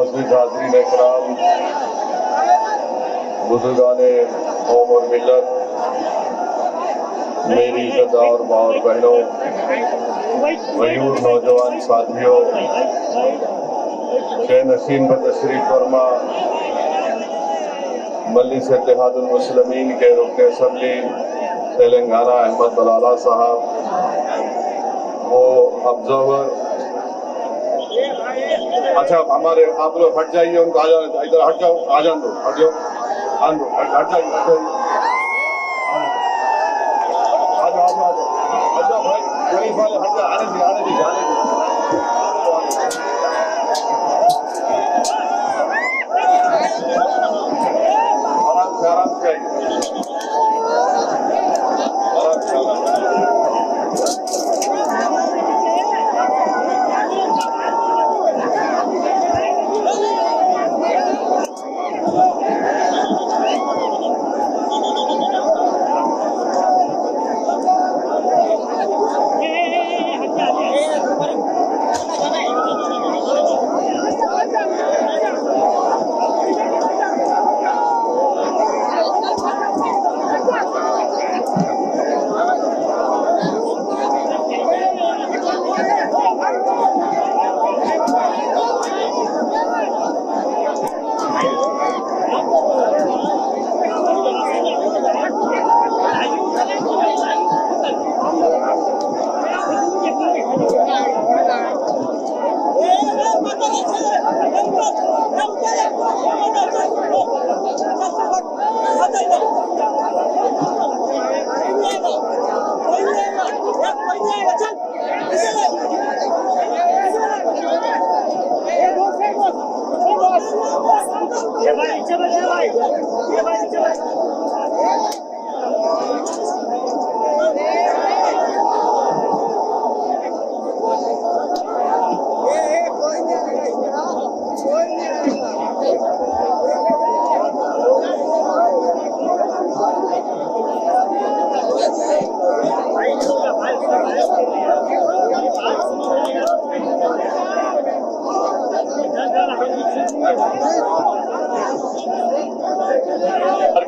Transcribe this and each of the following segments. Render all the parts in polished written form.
मुअज़्ज़िज़ हाज़रीन इकराम, बुज़ुर्गाने कौम और मिल्लत, मेरी इज़्ज़तदार माँ और बहनों, गयूर नौजवान साथियों, शे नसीम पर तशरीफ फरमा मजलिस इत्तेहादुल मुस्लिमीन के रुकन असम्बली तेलंगाना अहमद बलाला साहब, वो ऑब्जर्वर। अच्छा, हमारे आप लोग हट जाइए, उनको आ जाओ, इधर हट जाओ, आ जाओ, हट जाओ, हट जाइए, आ जाओ भाई, पुलिस वाले हट जाओ, आने दीजिए। आराम से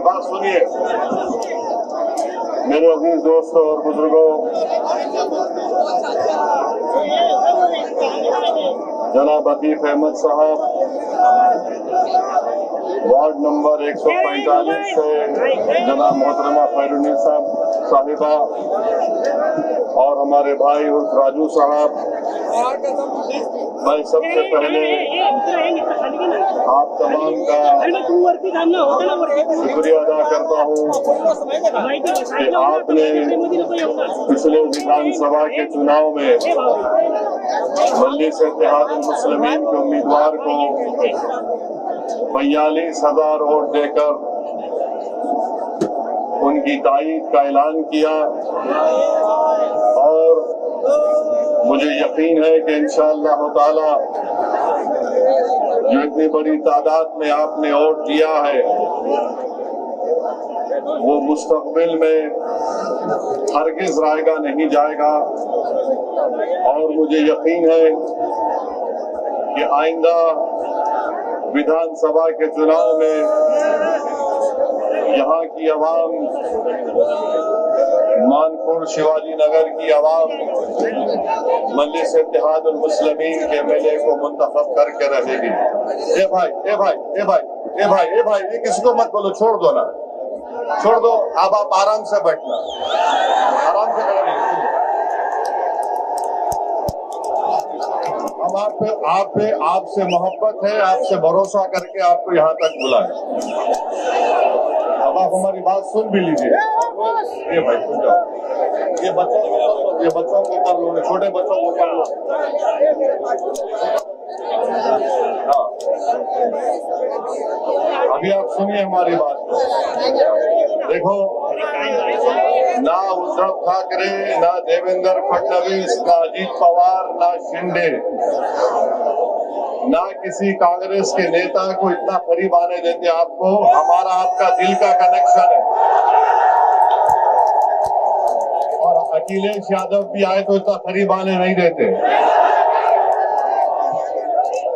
बात सुनिए मेरे अजीज दोस्तों और बुजुर्गों, जनाब अतीफ अहमद साहब वार्ड नंबर 145 से जनाब मोहतरमा खैरुन्निसा साहिबा और हमारे भाई उर्फ राजू साहब, मैं सबसे पहले आप तमाम का शुक्रिया अदा करता हूँ कि आपने पिछले विधानसभा के चुनाव में मजलिस इत्तेहादुल मुस्लिमीन के उम्मीदवार को 42,000 वोट देकर उनकी तायीद का ऐलान किया और मुझे यकीन है कि इंशाअल्लाह ताला जो इतनी बड़ी तादाद में आपने वोट दिया है वो मुस्तकबिल में हरगिज़ रायगा नहीं जाएगा और मुझे यकीन है कि आइंदा विधानसभा के चुनाव में यहाँ की आवाम, मानपुर शिवाजी नगर की आवाम मजलिस इत्तेहादुल मुस्लिमीन के एमएलए को मुंतखब करके रहेगी। ए भाई, ये किसको मत बोलो, छोड़ दो ना, छोड़ दो। अब आप आराम से बैठना, आराम से बैठना। हम आपसे मोहब्बत है, आपसे भरोसा करके आपको यहाँ तक बुलाए। अब आप हमारी बात सुन भी लीजिए। ये भाई सुन जाओ, ये बच्चों को कर लो, छोटे बच्चों को कर लो। हाँ, अभी आप सुनिए हमारी बात। देखो, ना उद्धव ठाकरे, ना देवेंद्र फडणवीस, ना अजीत पवार, ना शिंदे, ना किसी कांग्रेस के नेता को इतना करीब आने देते आपको। हमारा आपका दिल का कनेक्शन है और अखिलेश यादव भी आए तो इतना करीब आने नहीं देते।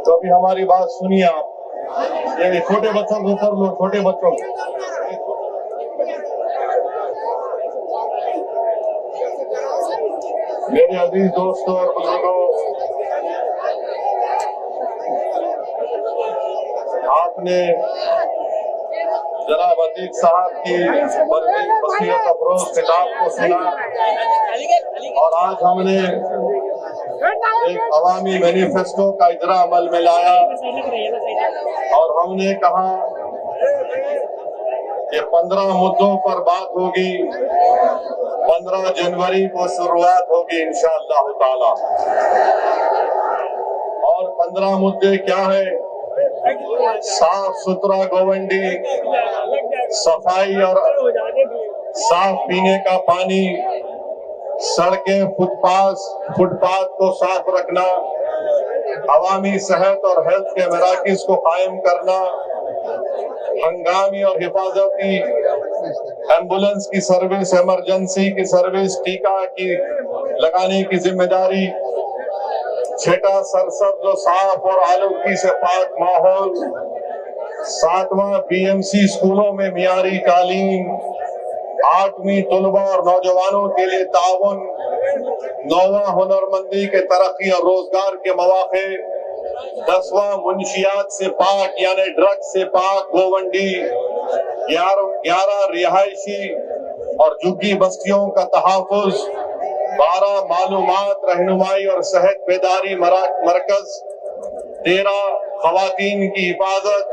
तो अभी हमारी बात सुनिए आप। ये छोटे बच्चों को ऊपर लो, छोटे बच्चों को। मेरे अजीज दोस्तों और बुजुर्गों, आपने जनाब अतीक साहब की वसीयत अफरोज किताब को सुना और आज हमने एक अवामी मैनिफेस्टो का इजरा अमल में लाया और हमने कहा कि 15 मुद्दों पर बात होगी। 15 जनवरी को शुरुआत होगी इंशाअल्लाह ताला। और 15 मुद्दे क्या है? साफ सुथरा गोवंडी, सफाई और साफ पीने का पानी, सड़कें, फुटपाथ को साफ रखना, अवामी सेहत और हेल्थ के मराकज को कायम करना, हंगामी और हिफाजती एम्बुलेंस की सर्विस, इमरजेंसी की सर्विस, टीका की लगाने की जिम्मेदारी, छठा सरसब्ज साफ और आलूगी से पाक माहौल, 7वां बीएमसी स्कूलों में मियारी तालीम, 8वीं तलबा और नौजवानों के लिए ताउन, 9वां हुनरमंदी के तरक्की और रोजगार के मौके, 10वां मुंशियात से पाक यानी ड्रग्स से पाक गोवंडी, 11 रिहायशी और झुग्गी बस्तियों का तहफ़्फ़ुज़, 12 मालूमात, रहनुमाई और सेहत बेदारी मरकज, 13 खवातीन की हिफाजत,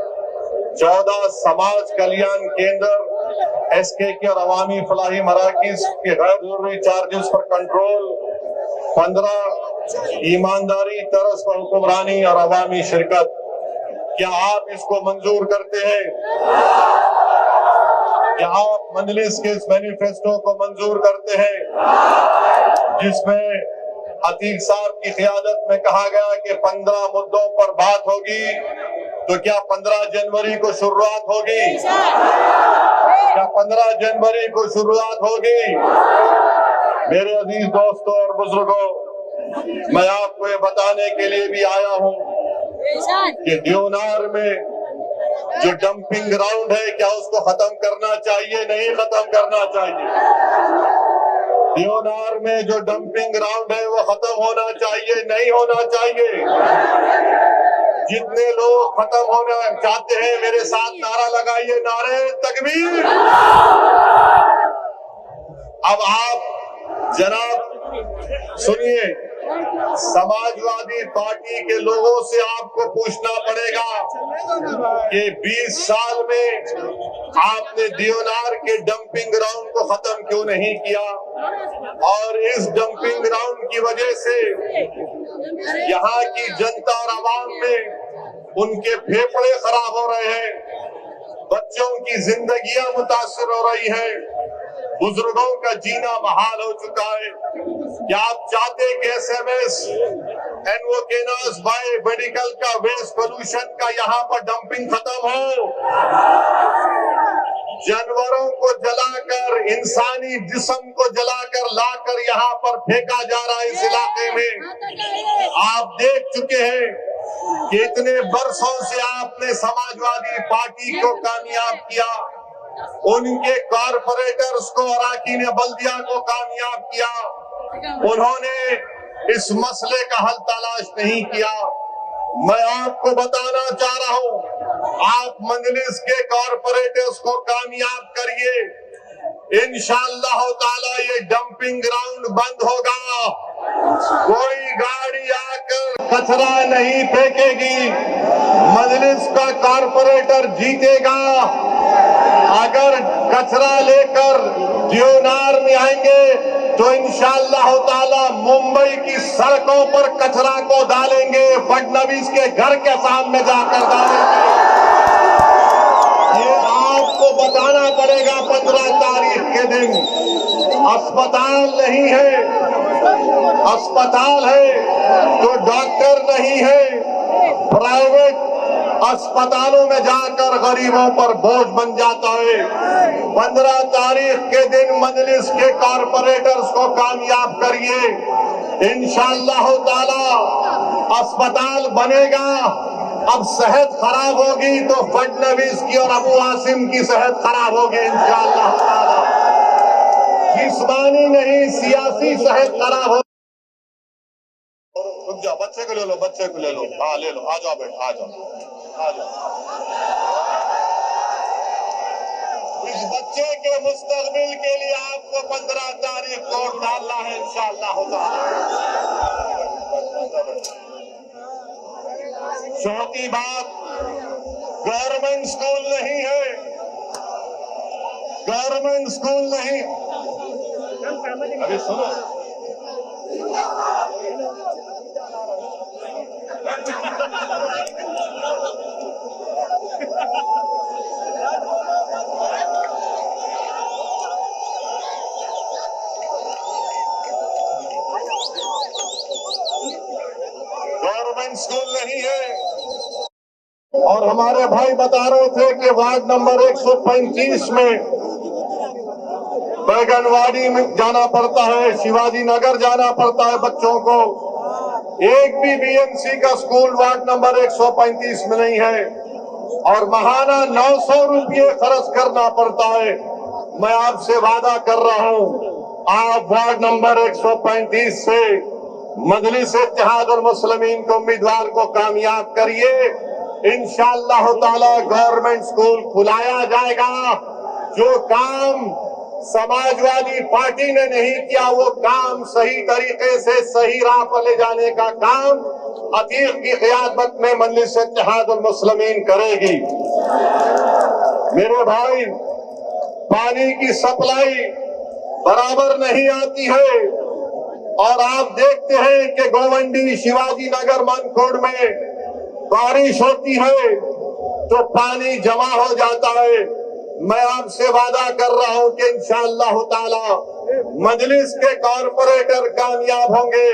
14 समाज कल्याण केंद्र, SKK और अवामी फलाही मराकिज के गैर जरूरी चार्जेस पर कंट्रोल, 15 ईमानदारी, तरस पर हुक्मरानी और अवामी शिरकत। क्या आप इसको मंजूर करते हैं? क्या आप मजलिस के इस मैनिफेस्टो को मंजूर करते हैं जिसमें अतीक साहब की क़ियादत में कहा गया कि 15 मुद्दों पर बात होगी? तो क्या 15 जनवरी को शुरुआत होगी? क्या 15 जनवरी को शुरुआत होगी? मेरे अजीज दोस्तों और बुजुर्गों, मैं आपको ये बताने के लिए भी आया हूँ कि देवनार में जो डंपिंग ग्राउंड है, क्या उसको खत्म करना चाहिए? नहीं खत्म करना चाहिए। देवनार में जो डंपिंग ग्राउंड है वो खत्म होना चाहिए, नहीं होना चाहिए। जितने लोग खत्म होना चाहते हैं मेरे साथ नारा लगाइए, नारे तकबीर। अब आप जनाब सुनिए, समाजवादी पार्टी के लोगों से आपको पूछना पड़ेगा कि 20 साल में आपने देवनार के डंपिंग ग्राउंड को खत्म क्यों नहीं किया? और इस डंपिंग ग्राउंड की वजह से यहाँ की जनता और आवाम में उनके फेफड़े खराब हो रहे हैं, बच्चों की जिंदगियां मुतासिर हो रही हैं, बुजुर्गों का जीना महाल हो चुका है। क्या आप चाहते कि SMS, एनवोकेनास बाय मेडिकल का वेस्ट पोल्यूशन का यहाँ पर डंपिंग खत्म हो? जानवरों को जलाकर, इंसानी जिस्म को जलाकर लाकर यहाँ पर फेंका जा रहा है इस इलाके में। आप देख चुके हैं कि इतने बरसों से आपने समाजवादी पार्टी को कामयाब किया, उनके कॉरपोरेटर्स को, अराकीन बल्दिया को कामयाब किया, उन्होंने इस मसले का हल तलाश नहीं किया। मैं आपको बताना चाह रहा हूं, आप मजलिस के कॉरपोरेटर्स को कामयाब करिए, इंशाअल्लाह ताला ये डंपिंग ग्राउंड बंद होगा। कोई गाड़ी आकर कचरा नहीं फेंकेगी, मजलिस का कॉरपोरेटर जीतेगा। अगर कचरा लेकर देवनार में आएंगे तो इंशाअल्लाह ताला मुंबई की सड़कों पर कचरा को डालेंगे, फडणवीस के घर के सामने जाकर डालेंगे। ये आपको बताना पड़ेगा। 15 तारीख के दिन अस्पताल नहीं है, अस्पताल है तो डॉक्टर नहीं है, प्राइवेट अस्पतालों में जाकर गरीबों पर बोझ बन जाता है। 15 तारीख के दिन मजलिस के कॉरपोरेटर्स को कामयाब करिए, इंशाअल्लाह ताला अस्पताल बनेगा। अब सेहत खराब होगी तो फडणवीस की और अबू आसिम की सेहत खराब होगी इंशाअल्लाह ताला। जिस्मानी नहीं सियासी सेहत खराब हो। रुक जाओ, बच्चे को ले लो, बच्चे को ले लो। हाँ ले लो, आ जाओ बेटा, आ जाओ, आ जाओ। इस बच्चे के मुस्तकबिल के लिए आपको 15 तारीख को डालना है इंशाअल्लाह ताला। चौथी बात, गवर्नमेंट स्कूल नहीं है, गवर्नमेंट स्कूल नहीं। अभी सुनो, गवर्नमेंट स्कूल नहीं है। और हमारे भाई बता रहे थे कि वार्ड नंबर 135 में बैगनवाड़ी में जाना पड़ता है, शिवाजी नगर जाना पड़ता है बच्चों को। एक भी बीएमसी का स्कूल वार्ड नंबर 135 में नहीं है और महाना 900 रुपये खर्च करना पड़ता है। मैं आपसे वादा कर रहा हूं, आप वार्ड नंबर 135 से मजलिस इत्तेहादुल मुस्लिमीन के उम्मीदवार को कामयाब करिए। इंशाअल्लाह ताला गवर्नमेंट स्कूल खुलाया जाएगा। जो काम समाजवादी पार्टी ने नहीं किया वो काम सही तरीके से सही राह पर ले जाने का काम अतीक की क़यादत में मजलिस इत्तेहादुल मुस्लिमीन करेगी। मेरे भाई, पानी की सप्लाई बराबर नहीं आती है और आप देखते हैं कि गोवंडी, शिवाजी नगर, मनखुर्द में बारिश होती है तो पानी जमा हो जाता है। मैं आपसे वादा कर रहा हूं कि इंशाअल्लाह ताला मजलिस के कॉर्पोरेटर कामयाब होंगे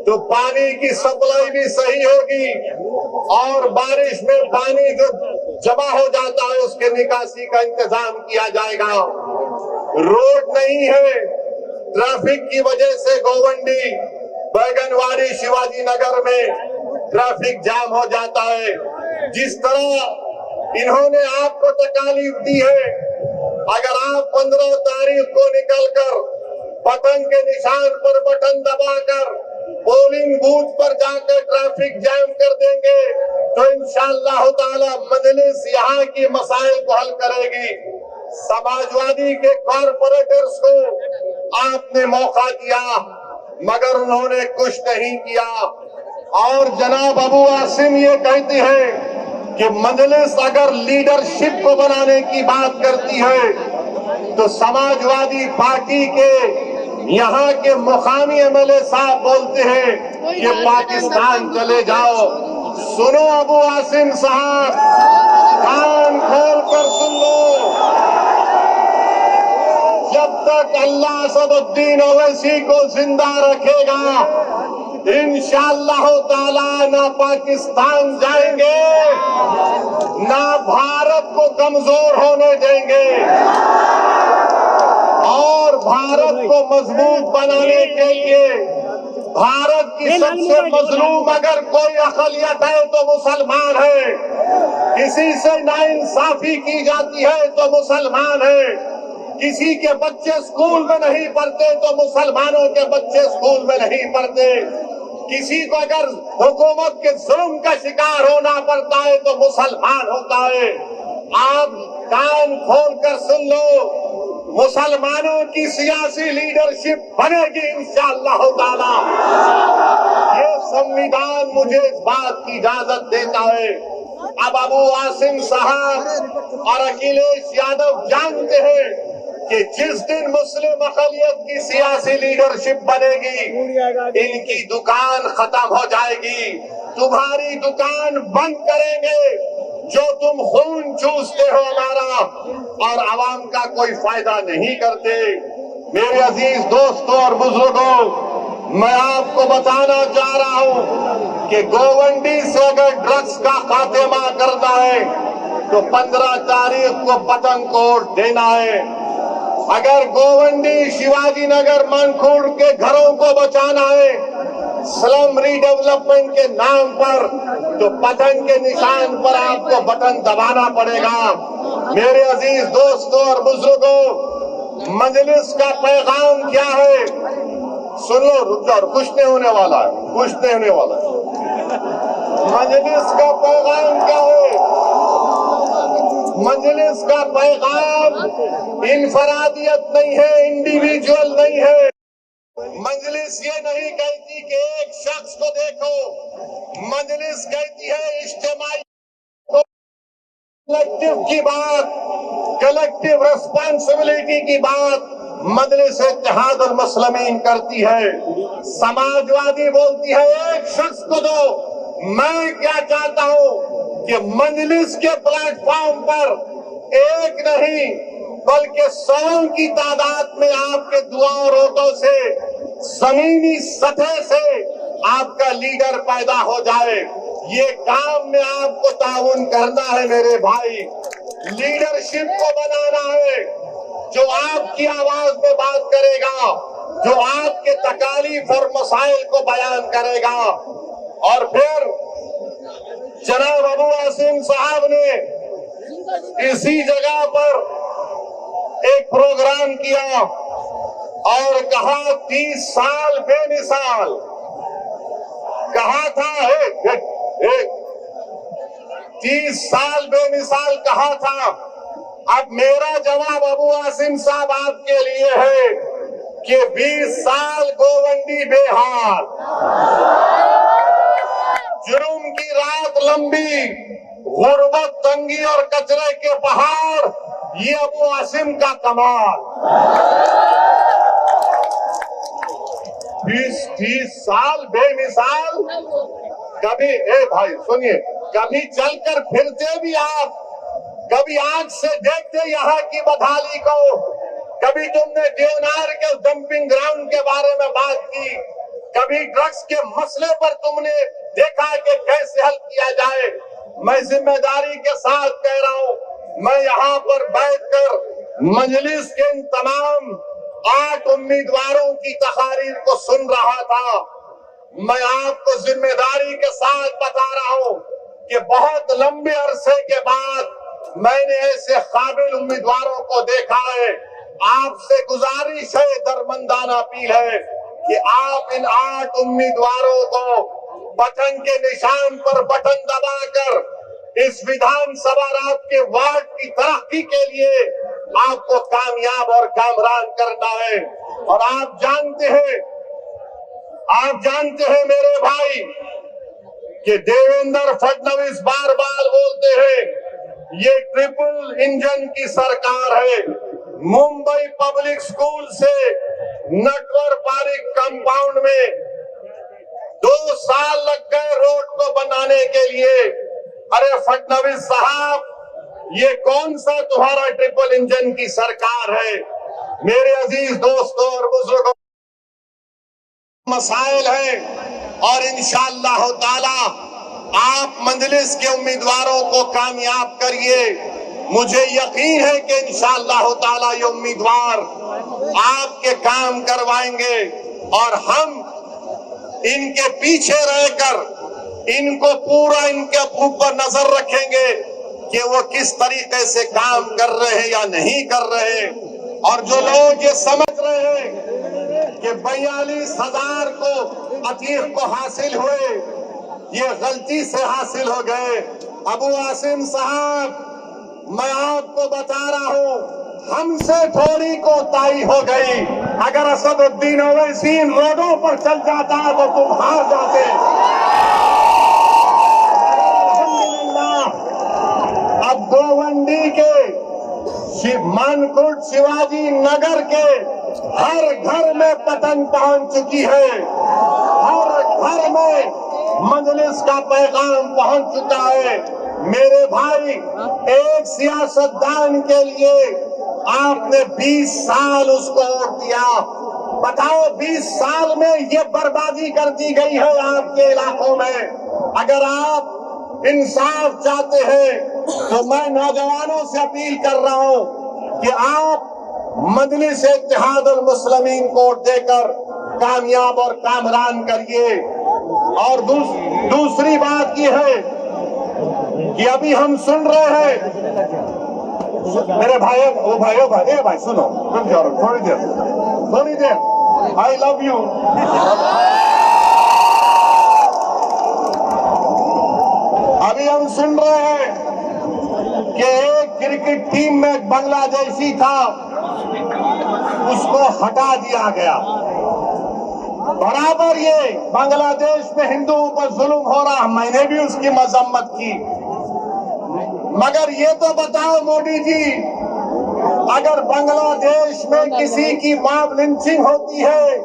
तो पानी की सप्लाई भी सही होगी और बारिश में पानी जो जमा हो जाता है उसके निकासी का इंतजाम किया जाएगा। रोड नहीं है, ट्रैफिक की वजह से गोवंडी, बैगनवाड़ी, शिवाजी नगर में ट्रैफिक जाम हो जाता है। जिस तरह इन्होंने आपको तकालीफ दी है, अगर आप 15 तारीख को निकलकर पतंग के निशान पर बटन दबाकर पोलिंग बूथ पर जाकर ट्रैफिक जाम कर देंगे तो इंशाअल्लाह ताला मजलिस यहाँ की मसाइल को हल करेगी। समाजवादी के कॉर्पोरेटर्स को आपने मौका दिया मगर उन्होंने कुछ नहीं किया। और जनाब अबू आसिम ये कहती है कि मजलिस अगर लीडरशिप को बनाने की बात करती है तो समाजवादी पार्टी के यहाँ के मुकामी एमएलए साहब बोलते हैं कि पाकिस्तान चले जाओ। सुनो अबू आसिम साहब, कान खोल कर सुन लो। जब तक अल्लाह असदुद्दीन ओवैसी को जिंदा रखेगा इंशाअल्लाह ताला ना पाकिस्तान जाएंगे ना भारत को कमजोर होने देंगे और भारत को मजबूत बनाने के लिए भारत की सबसे मजलूम अगर कोई अक़लियत है तो मुसलमान है। किसी से नाइंसाफी की जाती है तो मुसलमान है। किसी के बच्चे स्कूल में नहीं पढ़ते तो मुसलमानों के बच्चे स्कूल में नहीं पढ़ते। किसी को अगर हुकूमत के जुल्म का शिकार होना पड़ता है तो मुसलमान होता है। आप कान खोल कर सुन लो, मुसलमानों की सियासी लीडरशिप बनेगी इंशाअल्लाह ताला। ये संविधान मुझे इस बात की इजाजत देता है। अब अबू आसिम साहब और अखिलेश यादव जानते हैं कि जिस दिन मुस्लिम अक़लियत की सियासी लीडरशिप बनेगी इनकी दुकान खत्म हो जाएगी। तुम्हारी दुकान बंद करेंगे जो तुम खून चूसते हो हमारा और आवाम का कोई फायदा नहीं करते। मेरे अजीज दोस्तों और बुजुर्गों, मैं आपको बताना चाह रहा हूं कि गोवंडी से अगर ड्रग्स का खात्मा करना है तो 15 तारीख को पतंग को देना है। अगर गोवंडी, शिवाजी नगर, मनखुर्द के घरों को बचाना है स्लम रीडेवलपमेंट के नाम पर तो बटन के निशान पर आपको बटन दबाना पड़ेगा। मेरे अजीज दोस्तों और बुजुर्गों, मजलिस का पैगाम क्या है? सुन लो, रुक जाओ, कुछ नहीं होने वाला है, कुछ नहीं होने वाला है। मजलिस का पैगाम क्या है? मजलिस का पैगाम इनफरादियत नहीं है, इंडिविजुअल नहीं है। मजलिस ये नहीं कहती कि एक शख्स को देखो, मजलिस कहती है इज्तिमाई कलेक्टिव की बात, कलेक्टिव रिस्पॉन्सिबिलिटी की बात मजलिस इत्तेहाद अल मुस्लिमीन करती है। समाजवादी बोलती है एक शख्स को दो। मैं क्या चाहता हूं कि मजलिस के प्लेटफॉर्म पर एक नहीं बल्कि 100 की तादाद में आपके दुआ और वोटों से जमीनी सतह से आपका लीडर पैदा हो जाए। ये काम में आपको ताउन करना है मेरे भाई। लीडरशिप को बनाना है जो आपकी आवाज में बात करेगा, जो आपके तकालीफ और मसाइल को बयान करेगा। और फिर जनाब अबू आसिम साहब ने इसी जगह पर एक प्रोग्राम किया और कहा 30 साल बेमिसाल, कहा था 30 साल बेमिसाल कहा था। अब मेरा जवाब अबू आसिम साहब आपके लिए है कि 20 साल गोवंडी बेहाल, जुर्म की रात लंबी, गुर्बत, तंगी और कचरे के पहाड़, ये अबू आसिम का कमाल। 20 साल बेमिसाल। कभी भाई सुनिए, कभी चलकर फिरते भी आप, कभी आंख से देखते यहाँ की बदहाली को, कभी तुमने देवनार के डंपिंग ग्राउंड के बारे में बात की, कभी ड्रग्स के मसले पर तुमने देखा कि कैसे हल किया जाए। मैं जिम्मेदारी के साथ कह रहा हूँ, मैं यहाँ पर बैठकर मजलिस के इन तमाम 8 उम्मीदवारों की तकारीर को सुन रहा था। मैं आपको जिम्मेदारी के साथ बता रहा हूँ कि बहुत लंबे अरसे के बाद मैंने ऐसे काबिल उम्मीदवारों को देखा है। आपसे गुजारिश है, दरमंदाना अपील है कि आप इन 8 उम्मीदवारों को बटन के निशान पर बटन दबाकर इस विधानसभा रात के वार्ड की तरक्की के लिए आपको कामयाब और कामरान करना है। और आप जानते हैं मेरे भाई कि देवेंद्र फडणवीस बार बार बोलते हैं ये ट्रिपल इंजन की सरकार है। मुंबई पब्लिक स्कूल से नटवर पार्क कंपाउंड में 2 साल लग गए रोड को बनाने के लिए। अरे फडणवीस साहब, ये कौन सा तुम्हारा ट्रिपल इंजन की सरकार है? मेरे अजीज दोस्तों और बुजुर्गों, मसाइल है और इंशाअल्लाह ताला आप मजलिस के उम्मीदवारों को कामयाब करिए। मुझे यकीन है कि इंशाअल्लाह ताला ये उम्मीदवार आपके काम करवाएंगे और हम इनके पीछे रहकर इनको पूरा इनके ऊपर नजर रखेंगे कि वो किस तरीके से काम कर रहे हैं या नहीं कर रहे हैं। और जो लोग ये समझ रहे हैं कि 42,000 को अतीक को हासिल हुए, ये गलती से हासिल हो गए। अबू आसिम साहब, मैं आपको बता रहा हूँ, हमसे थोड़ी कोताही हो गई। अगर असदुद्दीन ओवैसी इन रोडों पर चल जाता तो तुम हार जाते। अब गोवंडी के मानकुट शिवाजी नगर के हर घर में पतंग पहुंच चुकी है। हर घर में मजलिस का पैगाम पहुंच चुका है। मेरे भाई, एक सियासतदान के लिए आपने 20 साल उसको वोट दिया। बताओ 20 साल में ये बर्बादी कर दी गई है आपके इलाकों में। अगर आप इंसाफ चाहते हैं तो मैं नौजवानों से अपील कर रहा हूं कि आप मजलिस इत्तेहाद अल मुस्लिमीन को देकर कामयाब और कामरान करिए। और दूसरी बात ये है कि अभी हम सुन रहे हैं, मेरे भाई भाई सुनो, रुक जाओ थोड़ी देर, आई लव यू। अभी हम सुन रहे हैं कि एक क्रिकेट टीम में बांग्लादेशी था, उसको हटा दिया गया। बराबर ये बांग्लादेश में हिंदुओं पर जुल्म हो रहा, मैंने भी उसकी मजम्मत की, मगर ये तो बताओ मोदी जी, अगर बांग्लादेश में किसी की मॉब लिंचिंग होती है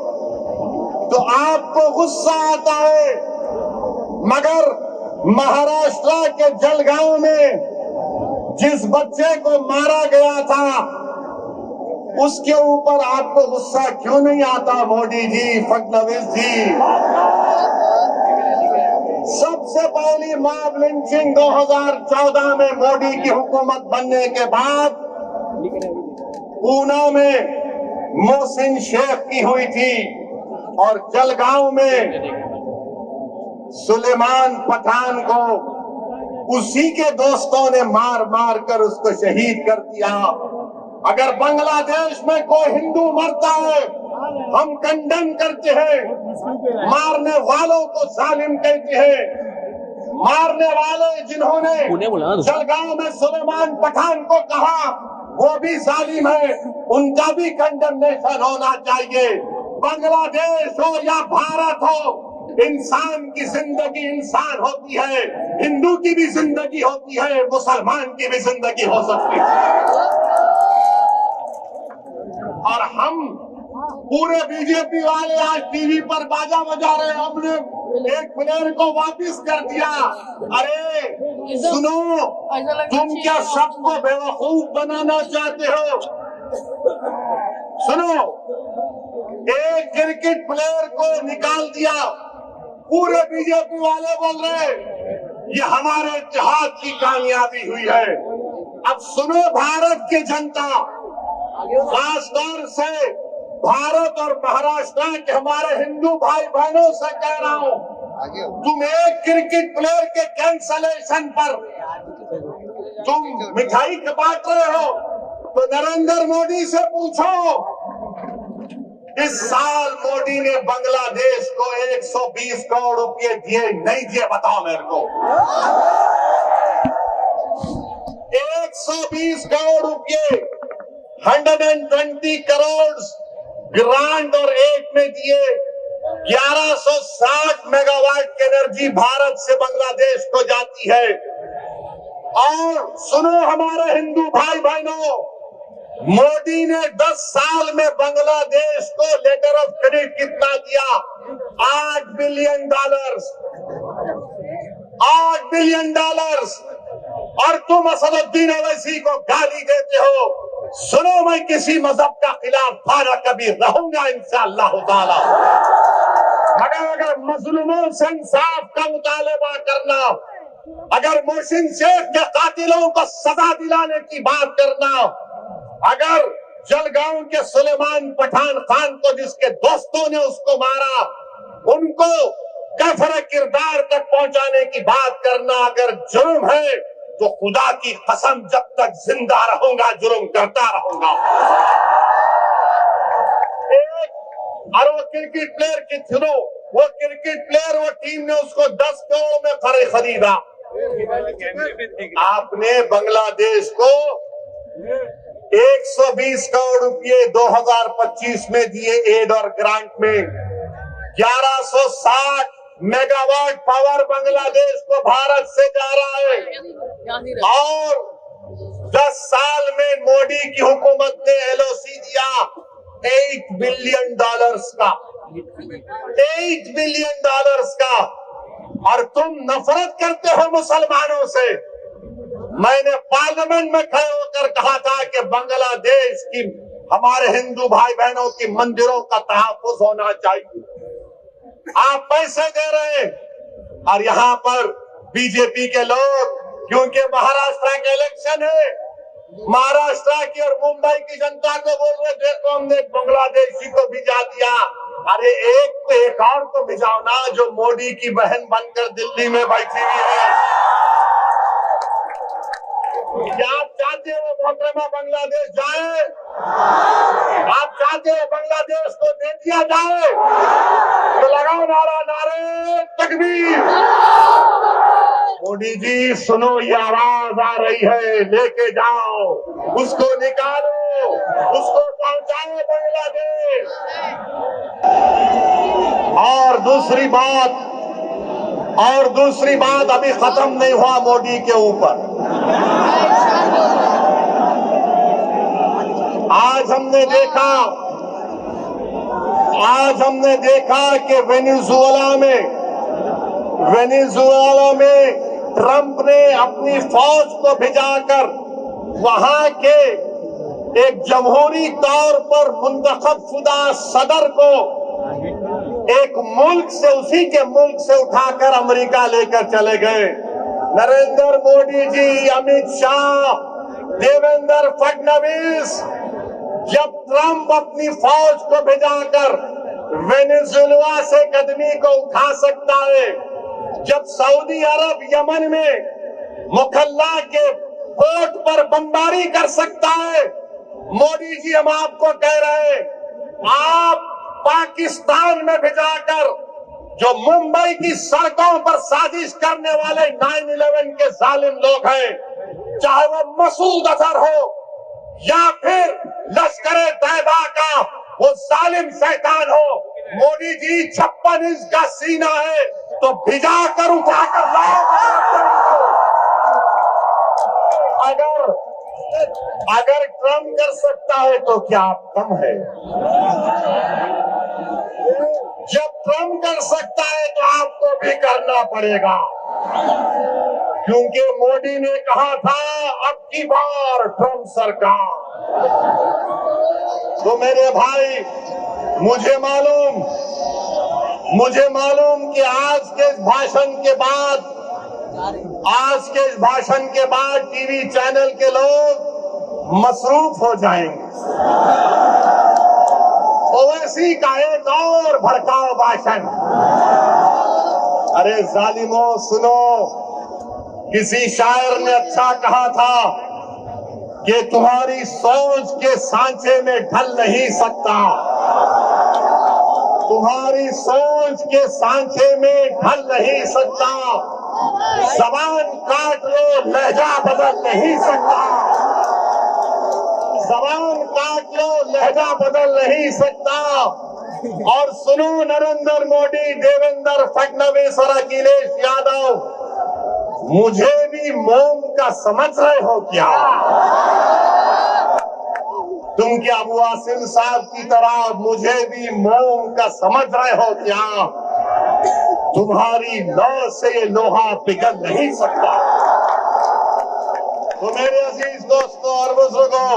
तो आपको गुस्सा आता है, मगर महाराष्ट्र के जलगांव में जिस बच्चे को मारा गया था उसके ऊपर आपको गुस्सा क्यों नहीं आता मोदी जी, फडणवीस जी? सबसे पहली मॉब लिंचिंग 2014 में मोदी की हुकूमत बनने के बाद पूना में मोहसिन शेख की हुई थी और जलगांव में सुलेमान पठान को उसी के दोस्तों ने मार मार कर उसको शहीद कर दिया। अगर बांग्लादेश में कोई हिंदू मरता है हम कंडेम करते हैं, मारने वालों को जालिम कहते हैं। मारने वाले जिन्होंने जलगांव में सुलेमान पठान को कहा वो भी जालिम है, उनका भी कंडेमनेशन होना चाहिए। बांग्लादेश हो या भारत हो, इंसान की जिंदगी इंसान होती है, हिंदू की भी जिंदगी होती है, मुसलमान की भी जिंदगी हो सकती है। और हम पूरे बीजेपी वाले आज टीवी पर बाजा बजा रहे, हमने एक प्लेयर को वापस कर दिया। अरे सुनो, तुम क्या सबको बेवकूफ बनाना चाहते हो? सुनो, एक क्रिकेट प्लेयर को निकाल दिया, पूरे बीजेपी वाले बोल रहे ये हमारे इत्तेहाद की कामयाबी हुई है। अब सुनो भारत की जनता, खासतौर से भारत और महाराष्ट्र के हमारे हिंदू भाई बहनों से कह रहा हूँ, तुम एक क्रिकेट प्लेयर के कैंसलेशन पर तुम मिठाई बांट रहे हो तो नरेंद्र मोदी से पूछो, इस साल मोदी ने बांग्लादेश को 120 करोड़ रुपए दिए नहीं दिए? बताओ मेरे को। 120 करोड़ रुपए, 120 करोड़ ग्रांट और एक में दिए। 1160 मेगावाट की एनर्जी भारत से बांग्लादेश को जाती है। और सुनो हमारे हिंदू भाई बहनों, मोदी ने 10 साल में बांग्लादेश को लेटर ऑफ क्रेडिट कितना दिया? $8 बिलियन। $8 बिलियन। और तुम असदुद्दीन ओवैसी को गाली देते हो। सुनो, मैं किसी मजहब का खिलाफ था ना कभी रहूंगा इंशाअल्लाह ताला, मगर अगर मजलूमों से इंसाफ का मुतालबा करना, अगर मोहसिन शेख के कातिलों को सजा दिलाने की बात करना, अगर जलगांव के सुलेमान पठान खान को जिसके दोस्तों ने उसको मारा उनको कफर किरदार तक पहुंचाने की बात करना अगर जुर्म है तो खुदा की कसम जब तक जिंदा रहूंगा जुर्म करता रहूंगा। और वो क्रिकेट प्लेयर की सुनो, वो क्रिकेट प्लेयर, वो टीम ने उसको 10 करोड़ में खरीदा। आपने बांग्लादेश को 120 करोड़ रुपए 2025 में दिए एड और ग्रांट में। 1160 मेगावाट पावर बांग्लादेश को भारत से जा रहा है। और 10 साल में मोदी की हुकूमत ने एलओसी दिया $8 बिलियन का, $8 बिलियन का। और तुम नफरत करते हो मुसलमानों से। मैंने पार्लियामेंट में खड़े होकर कहा था कि बांग्लादेश की हमारे हिंदू भाई बहनों की मंदिरों का तहफ्फुज होना चाहिए। आप पैसे दे रहे हैं और यहाँ पर बीजेपी के लोग, क्योंकि महाराष्ट्र के इलेक्शन है, महाराष्ट्र की और मुंबई की जनता को बोल रहे देखो हमने बांग्लादेशी को भिजा दिया, अरे एक और तो भिजाओ ना, जो मोदी की बहन बनकर दिल्ली में बैठी हुई है। क्या आप चाहते हो मोहतरमा बांग्लादेश जाए? आप चाहते हो बांग्लादेश को दे दिया जाए? तो लगाओ नारा, नारे तकबीर। मोदी जी सुनो, ये आवाज आ रही है, लेके जाओ, उसको निकालो, उसको पहुंचाओ बांग्लादेश। और दूसरी बात अभी खत्म नहीं हुआ मोदी के ऊपर। आज हमने देखा कि वेनेजुएला में ट्रंप ने अपनी फौज को भिजाकर वहां के एक जमहूरी तौर पर मुंतखब शुदा सदर को एक मुल्क से, उसी के मुल्क से उठाकर अमेरिका लेकर चले गए। नरेंद्र मोदी जी, अमित शाह, देवेंद्र फडणवीस, जब ट्रंप अपनी फौज को भिजाकर वेनेजुएला से कदमी को उठा सकता है, जब सऊदी अरब यमन में मुखल्ला के पोर्ट पर बमबारी कर सकता है, मोदी जी हम आपको कह रहे हैं, आप पाकिस्तान में भिजाकर जो मुंबई की सड़कों पर साजिश करने वाले 9/11 के जालिम लोग हैं, चाहे वो मसूद अजहर हो या फिर लश्कर तैयबा का वो जालिम शैतान हो, मोदी जी 56 इंच का सीना है तो भिजा कर उठाकर लाओ। अगर ट्रंप कर सकता है तो क्या आप कम है? जब ट्रंप कर सकता है तो आपको भी करना पड़ेगा, क्योंकि मोदी ने कहा था अब की बार ट्रंप सरकार। तो मेरे भाई, मुझे मालूम कि आज के इस भाषण के बाद टीवी चैनल के लोग मसरूफ हो जाएंगे। ओवैसी का एक और भड़काऊ भाषण। अरे जालिमों सुनो, किसी शायर ने अच्छा कहा था कि तुम्हारी सोच के सांचे में ढल नहीं सकता, तुम्हारी सोच के सांचे में ढल नहीं सकता, जबान काट लो लहजा बदल नहीं सकता, जबान काट लो लहजा बदल नहीं सकता। और सुनो नरेंद्र मोदी, देवेंद्र फडणवीस और अखिलेश यादव, मुझे भी मोम का समझ रहे हो क्या? तुम क्या अबू आसिम साहब की तरह मुझे भी मोम का समझ रहे हो क्या? तुम्हारी लौ से ये लोहा पिघल नहीं सकता। तो मेरे अजीज दोस्तों और बुजुर्गों,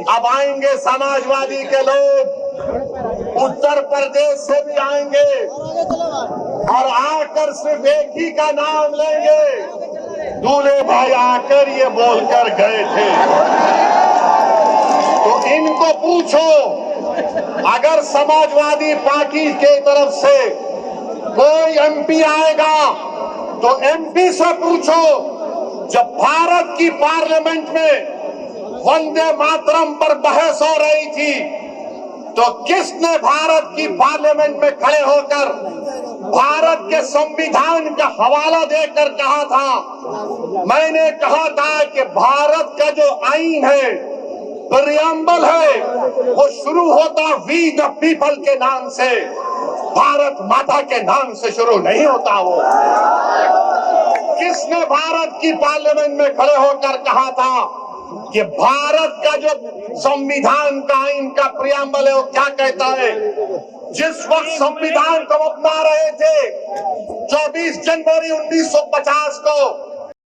अब आएंगे समाजवादी के लोग, उत्तर प्रदेश से भी आएंगे और आकर सिर्फ एक ही का नाम लेंगे, दूल्हे भाई आकर ये बोलकर गए थे। तो इनको पूछो, अगर समाजवादी पार्टी के तरफ से कोई एमपी आएगा तो एमपी से पूछो, जब भारत की पार्लियामेंट में वंदे मातरम पर बहस हो रही थी तो किसने भारत की पार्लियामेंट में खड़े होकर भारत के संविधान का हवाला देकर कहा था? मैंने कहा था कि भारत का जो आईन है, प्रियम्बल है, वो शुरू होता वी द पीपल के नाम से, भारत माता के नाम से शुरू नहीं होता। वो किसने भारत की पार्लियामेंट में खड़े होकर कहा था कि भारत का जो संविधान का आईन का प्रियम्बल है वो क्या कहता है? जिस वक्त संविधान को अपना रहे थे 24 जनवरी 1950 को,